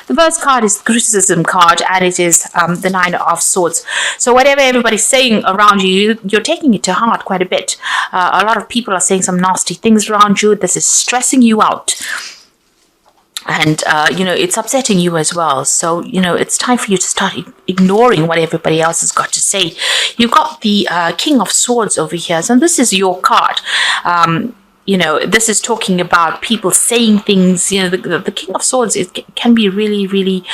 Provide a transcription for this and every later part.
The first card is the criticism card, and it is the Nine of Swords. So whatever everybody's saying around you, you're taking it to heart quite a bit. A lot of people are saying some nasty things around you. This is stressing you out. And, it's upsetting you as well. So, it's time for you to start ignoring what everybody else has got to say. You've got the King of Swords over here. So this is your card. This is talking about people saying things. The King of Swords can be really, really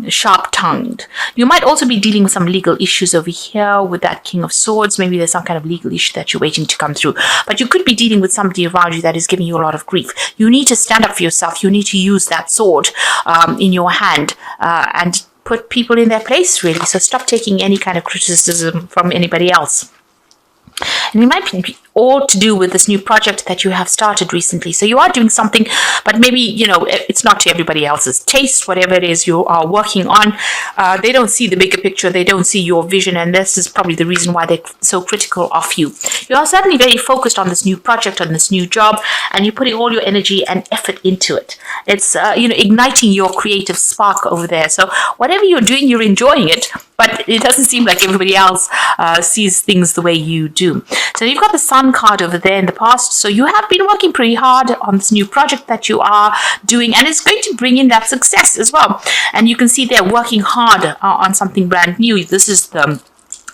sharp-tongued. You might also be dealing with some legal issues over here with that King of Swords. Maybe there's some kind of legal issue that you're waiting to come through. But you could be dealing with somebody around you that is giving you a lot of grief. You need to stand up for yourself. You need to use that sword in your hand and put people in their place, really. So stop taking any kind of criticism from anybody else. And it might be all to do with this new project that you have started recently. So you are doing something, but maybe, it's not to everybody else's taste, whatever it is you are working on. They don't see the bigger picture. They don't see your vision. And this is probably the reason why they're so critical of you. You are certainly very focused on this new project, on this new job, and you're putting all your energy and effort into it. It's, igniting your creative spark over there. So whatever you're doing, you're enjoying it, but it doesn't seem like everybody else sees things the way you do. So you've got the Sun card over there in the past. So you have been working pretty hard on this new project that you are doing, and it's going to bring in that success as well. And you can see they're working hard on something brand new. This is the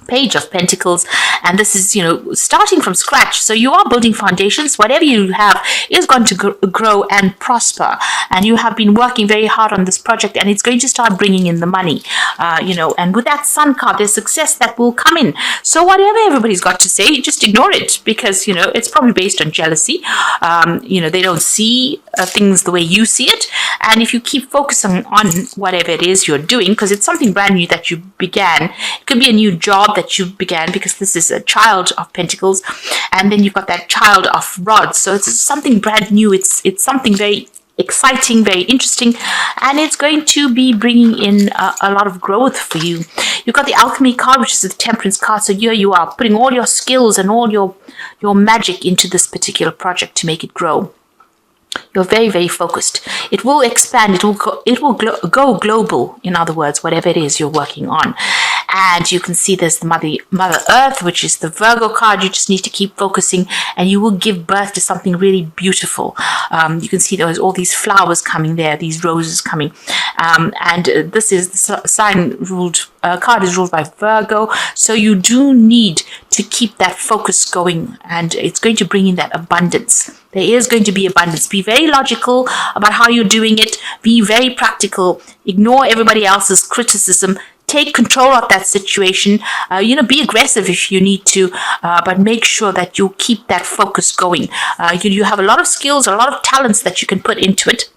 Page of Pentacles, and this is starting from scratch. So you are building foundations. Whatever you have is going to grow and prosper, and you have been working very hard on this project, and it's going to start bringing in the money. And with that Sun card, there's success that will come in. So whatever everybody's got to say, just ignore it, because it's probably based on jealousy. They don't see things the way you see it, and if you keep focusing on whatever it is you're doing, because it's something brand new that you began, it could be a new job that you began, because this is a Child of Pentacles, and then you've got that Child of Rods. So it's something brand new. It's something very exciting, very interesting, and it's going to be bringing in a lot of growth for you. You've got the Alchemy card, which is the Temperance card. So here you are putting all your skills and all your magic into this particular project to make it grow. You're very, very focused. It will expand. It will go global. In other words, whatever it is you're working on. And you can see there's the Mother Earth, which is the Virgo card. You just need to keep focusing, and you will give birth to something really beautiful. You can see there's all these flowers coming there, these roses coming. And this is the sign ruled. Card is ruled by Virgo, so you do need to keep that focus going, and it's going to bring in that abundance. There is going to be abundance. Be very logical about how you're doing it. Be very practical. Ignore everybody else's criticism. Take control of that situation. Be aggressive if you need to, but make sure that you keep that focus going. You have a lot of skills, a lot of talents that you can put into it.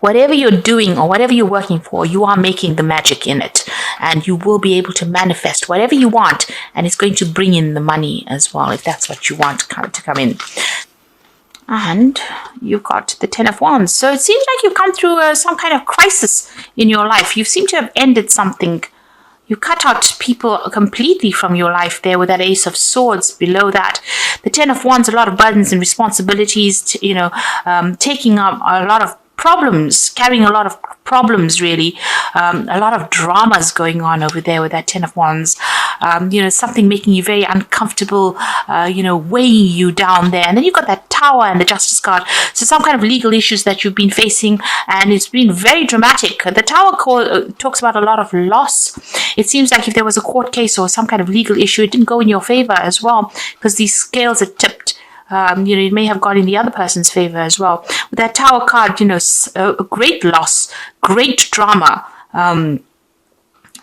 Whatever you're doing or whatever you're working for, you are making the magic in it, and you will be able to manifest whatever you want, and it's going to bring in the money as well, if that's what you want to come in. And you've got the Ten of Wands. So it seems like you've come through some kind of crisis in your life. You seem to have ended something. You cut out people completely from your life there with that Ace of Swords below that. The Ten of Wands, a lot of burdens and responsibilities, taking up a lot of problems, carrying a lot of problems, really. A lot of dramas going on over there with that Ten of Wands. Something making you very uncomfortable, weighing you down there. And then you've got that Tower and the Justice card. So some kind of legal issues that you've been facing, and it's been very dramatic. The Tower talks about a lot of loss. It seems like if there was a court case or some kind of legal issue, it didn't go in your favor as well, because these scales are tipped. It may have gone in the other person's favor as well. With that Tower card, a great loss, great drama,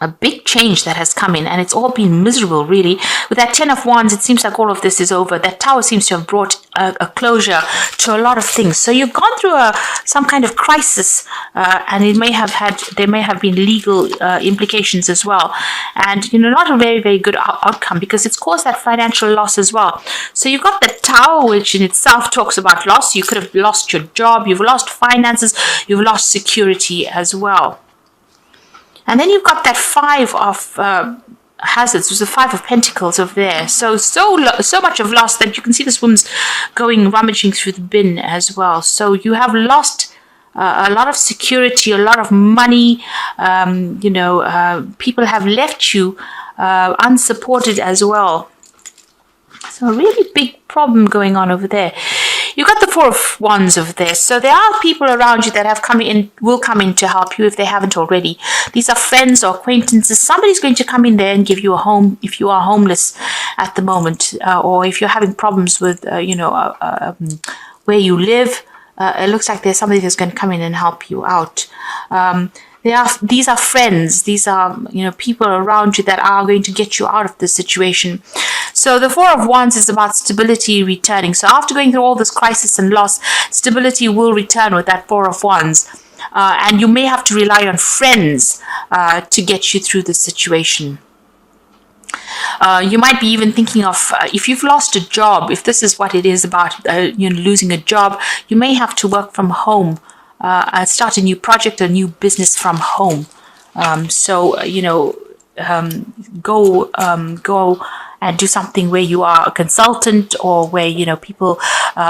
a big change that has come in, and it's all been miserable, really. With that Ten of Wands, it seems like all of this is over. That Tower seems to have brought a closure to a lot of things. So you've gone through some kind of crisis, and there may have been legal implications as well, and not a very, very good outcome, because it's caused that financial loss as well. So you've got the Tower, which in itself talks about loss. You could have lost your job, you've lost finances, you've lost security as well. And then you've got that Five of Hazards, which is the Five of Pentacles over there. So much of loss that you can see this woman's rummaging through the bin as well. So you have lost a lot of security, a lot of money. People have left you unsupported as well. So a really big problem going on over there. You've got the Four of Wands over there. So there are people around you that have will come in to help you if they haven't already. These are friends or acquaintances. Somebody's going to come in there and give you a home if you are homeless at the moment, or if you're having problems with, where you live. It looks like there's somebody that's going to come in and help you out. These are friends. These are, people around you that are going to get you out of this situation. So the Four of Wands is about stability returning. So after going through all this crisis and loss, stability will return with that Four of Wands. And you may have to rely on friends to get you through this situation. You might be even thinking of, if you've lost a job, if this is what it is about, losing a job, you may have to work from home. Start a new project, a new business from home. Go and do something where you are a consultant, or where, people,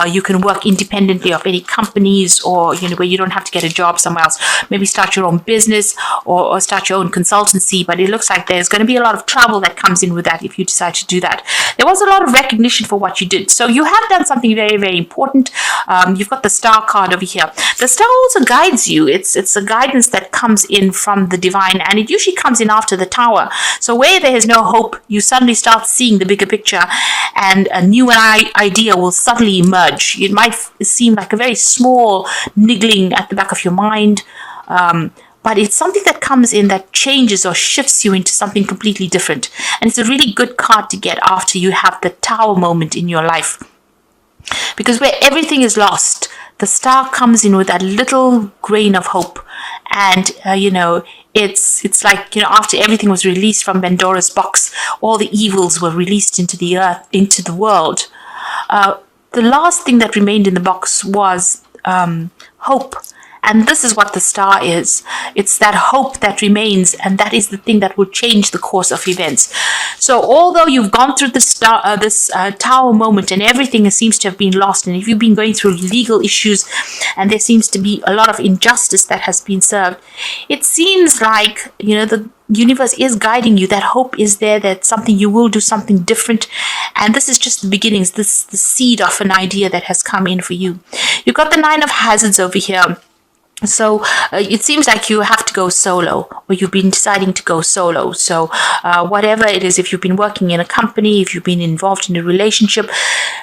you can work independently of any companies, or, where you don't have to get a job somewhere else. Maybe start your own business or start your own consultancy. But it looks like there's going to be a lot of trouble that comes in with that if you decide to do that. There was a lot of recognition for what you did. So you have done something very, very important. You've got the Star card over here. The Star also guides you. It's a guidance that comes in from the divine, and it usually comes in after the Tower. So where there is no hope, you suddenly start seeing the bigger picture, and a new idea will suddenly emerge. It might seem like a very small niggling at the back of your mind, but it's something that comes in that changes or shifts you into something completely different. And it's a really good card to get after you have the Tower moment in your life, because where everything is lost, the Star comes in with that little grain of hope. And it's like, after everything was released from Pandora's box, all the evils were released into the earth, into the world. The last thing that remained in the box was hope. And this is what the Star is. It's that hope that remains, and that is the thing that will change the course of events. So although you've gone through this Tower moment, and everything seems to have been lost, and if you've been going through legal issues, and there seems to be a lot of injustice that has been served, it seems like, the universe is guiding you. That hope is there, that you will do something different. And this is just the beginnings, the seed of an idea that has come in for you. You've got the Nine of Hazards over here. So it seems like you have to go solo, or you've been deciding to go solo. So whatever it is, if you've been working in a company, if you've been involved in a relationship,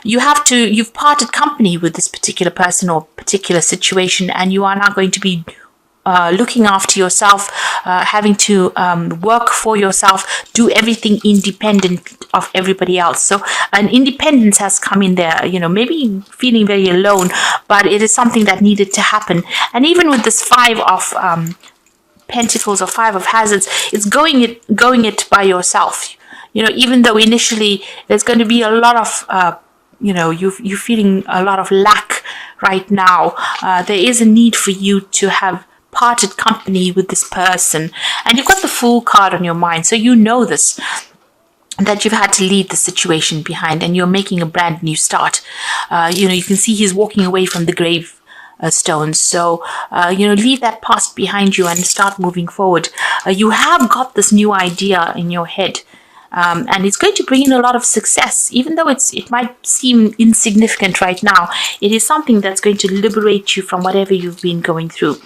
you've parted company with this particular person or particular situation, and you are now going to be looking after yourself, having to work for yourself, do everything independent of everybody else. So an independence has come in there, maybe feeling very alone, but it is something that needed to happen. And even with this Five of Pentacles or Five of Hazards, it's going it by yourself. Even though initially there's going to be a lot of you're feeling a lot of lack right now. There is a need for you to have parted company with this person, and you've got the Fool card on your mind, so you know this, that you've had to leave the situation behind, and you're making a brand new start. You can see he's walking away from the grave stones. So leave that past behind you and start moving forward. You have got this new idea in your head, and it's going to bring in a lot of success. Even though it might seem insignificant right now, it is something that's going to liberate you from whatever you've been going through.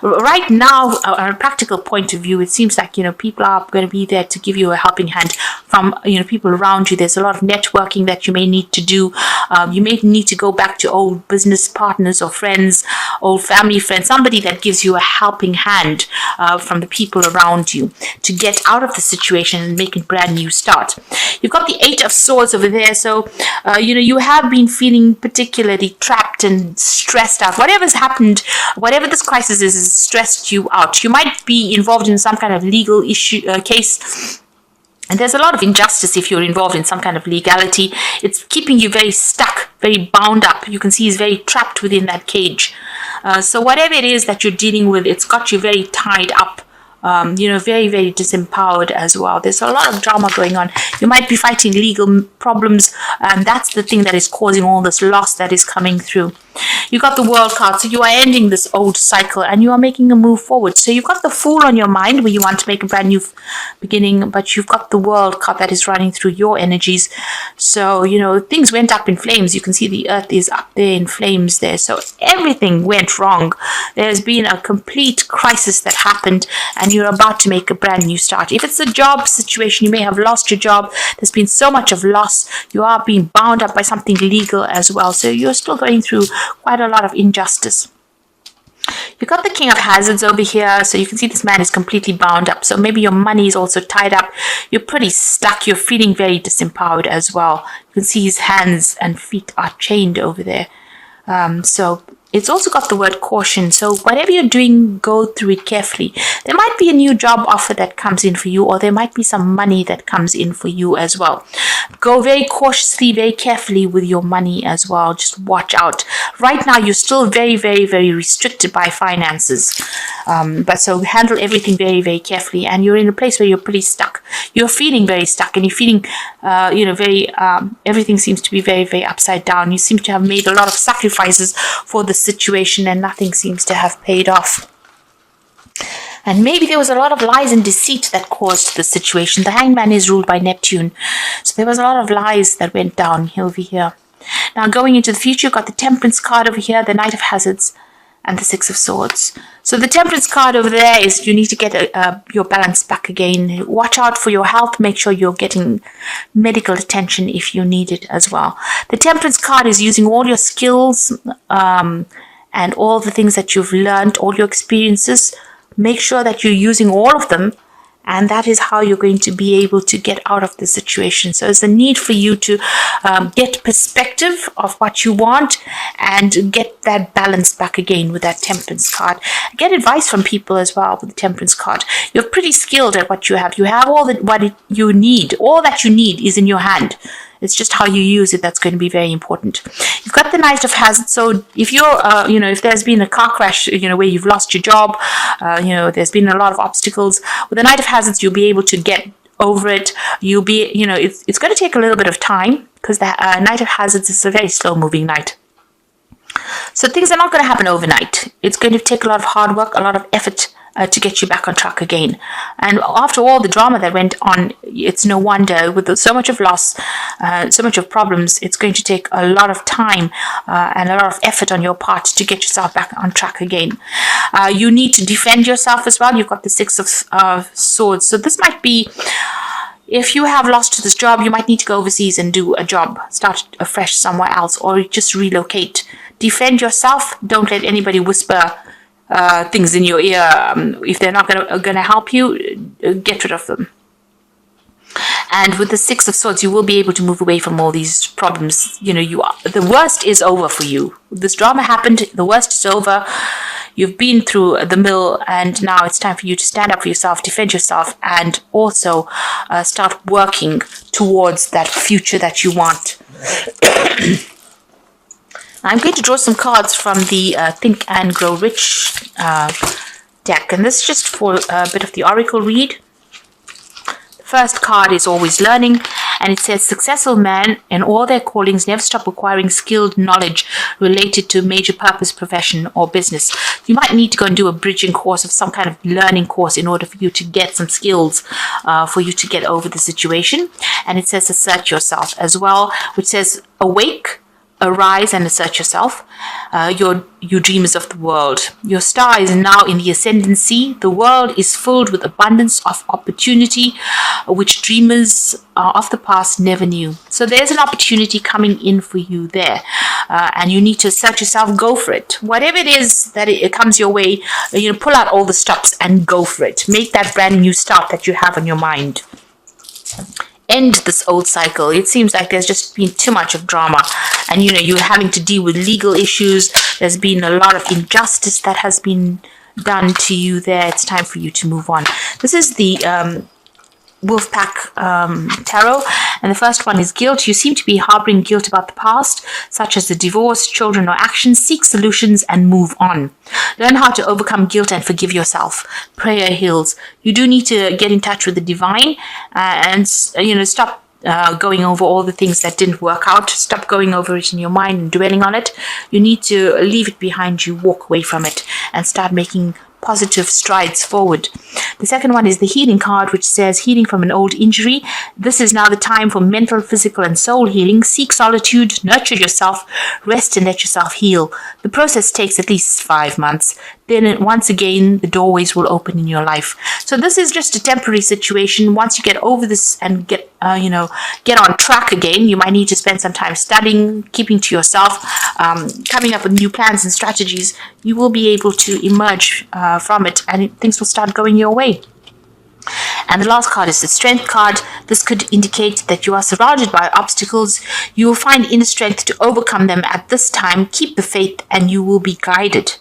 Right now, on a practical point of view, it seems like, people are going to be there to give you a helping hand from, people around you. There's a lot of networking that you may need to do. You may need to go back to old business partners or friends, old family friends, somebody that gives you a helping hand from the people around you to get out of the situation and make a brand new start. You've got the Eight of Swords over there. So, you have been feeling particularly trapped and stressed out. Whatever's happened, whatever this crisis is, has stressed you out. You might be involved in some kind of legal issue case. And there's a lot of injustice if you're involved in some kind of legality. It's keeping you very stuck, very bound up. You can see he's very trapped within that cage. So whatever it is that you're dealing with, it's got you very tied up. Very, very disempowered as well. There's a lot of drama going on. You might be fighting legal problems, and that's the thing that is causing all this loss that is coming through. You got the World card, so you are ending this old cycle and you are making a move forward. So you've got the Fool on your mind where you want to make a brand new beginning, but you've got the World card that is running through your energies. So, things went up in flames. You can see the Earth is up there in flames there. So everything went wrong. There's been a complete crisis that happened and you're about to make a brand new start. If it's a job situation, you may have lost your job. There's been so much of loss. You are being bound up by something legal as well. So you're still going through quite a lot of injustice. You've got the King of Hazards over here. So you can see this man is completely bound up. So maybe your money is also tied up. You're pretty stuck. You're feeling very disempowered as well. You can see his hands and feet are chained over there. So it's also got the word caution. So whatever you're doing, go through it carefully. There might be a new job offer that comes in for you, or there might be some money that comes in for you as well. Go very cautiously, very carefully with your money as well. Just watch out. Right now, you're still very, very, very restricted by finances. But so handle everything very, very carefully. And you're in a place where you're pretty stuck. You're feeling very stuck and you're feeling, very, everything seems to be very, very upside down. You seem to have made a lot of sacrifices for the situation and nothing seems to have paid off. And maybe there was a lot of lies and deceit that caused the situation. The Hangman is ruled by Neptune. So there was a lot of lies that went down over here. Now going into the future, you've got the Temperance card over here, the Knight of Hazards, and the Six of Swords. So the Temperance card over there is you need to get your balance back again. Watch out for your health. Make sure you're getting medical attention if you need it as well. The Temperance card is using all your skills and all the things that you've learned, all your experiences. Make sure that you're using all of them, and that is how you're going to be able to get out of the situation. So there's a need for you to get perspective of what you want and get that balance back again with that Temperance card. Get advice from people as well with the Temperance card. You're pretty skilled at what you have. You have what you need. All that you need is in your hand. It's just how you use it that's going to be very important. You've got the Knight of Hazards. So if you're, if there's been a car crash, where you've lost your job, there's been a lot of obstacles. With the Knight of Hazards, you'll be able to get over it. You'll be, it's going to take a little bit of time because the Knight of Hazards is a very slow-moving knight. So things are not going to happen overnight. It's going to take a lot of hard work, a lot of effort to get you back on track again. And after all the drama that went on, it's no wonder with so much of loss, so much of problems, it's going to take a lot of time and a lot of effort on your part to get yourself back on track again. You need to defend yourself as well. You've got the Six of Swords. So this might be, if you have lost this job, you might need to go overseas and do a job, start afresh somewhere else, or just relocate. Defend yourself. Don't let anybody whisper things in your ear. If they're not going to help you, get rid of them. And with the Six of Swords, you will be able to move away from all these problems. The worst is over for you. This drama happened. The worst is over. You've been through the mill, and now it's time for you to stand up for yourself, defend yourself, and also start working towards that future that you want. I'm going to draw some cards from the Think and Grow Rich deck, and this is just for a bit of the oracle read. The first card is Always Learning, and it says, successful men in all their callings never stop acquiring skilled knowledge related to a major purpose, profession, or business. You might need to go and do a bridging course of some kind of learning course in order for you to get some skills for you to get over the situation. And it says assert yourself as well, which says awake, arise and assert yourself. You dreamers of the world. Your star is now in the ascendancy. The world is filled with abundance of opportunity, which dreamers of the past never knew. So there's an opportunity coming in for you there. And you need to assert yourself, go for it. Whatever it is that it comes your way, pull out all the stops and go for it. Make that brand new start that you have on your mind. End this old cycle. It seems like there's just been too much of drama, and you're having to deal with legal issues. There's been a lot of injustice that has been done to you there. It's time for you to move on. This is the Wolfpack Tarot, and the first one is guilt. You seem to be harboring guilt about the past, such as the divorce, children, or actions. Seek solutions and move on. Learn how to overcome guilt and forgive yourself. Prayer heals. You do need to get in touch with the divine and stop going over all the things that didn't work out. Stop going over it in your mind and dwelling on it. You need to leave it behind you, walk away from it, and start making positive strides forward. The second one is the healing card, which says healing from an old injury. This is now the time for mental, physical, and soul healing. Seek solitude, nurture yourself, rest, and let yourself heal. The process takes at least 5 months. Then once again, the doorways will open in your life. So this is just a temporary situation. Once you get over this and get on track again, you might need to spend some time studying, keeping to yourself, coming up with new plans and strategies. You will be able to emerge from it, and things will start going your way. And the last card is the Strength card. This could indicate that you are surrounded by obstacles. You will find inner strength to overcome them at this time. Keep the faith and you will be guided.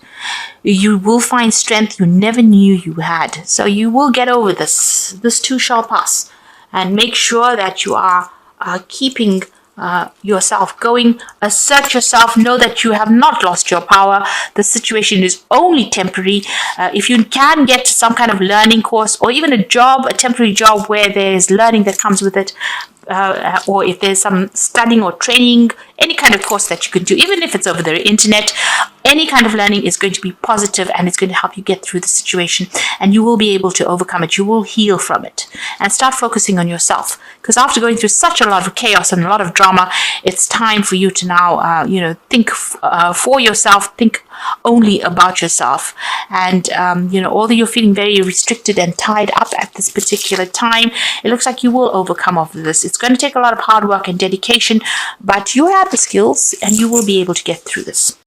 You will find strength you never knew you had. So you will get over this. This too shall pass. And make sure that you are keeping yourself going. Assert yourself. Know that you have not lost your power. The situation is only temporary. If you can get to some kind of learning course or even a job, a temporary job where there's learning that comes with it, or if there's some studying or training, any kind of course that you can do, even if it's over the internet, any kind of learning is going to be positive and it's going to help you get through the situation, and you will be able to overcome it. You will heal from it and start focusing on yourself, because after going through such a lot of chaos and a lot of drama, it's time for you to now think for yourself, think only about yourself. And although you're feeling very restricted and tied up at this particular time, it looks like you will overcome all of this. It's going to take a lot of hard work and dedication, but you have the skills and you will be able to get through this.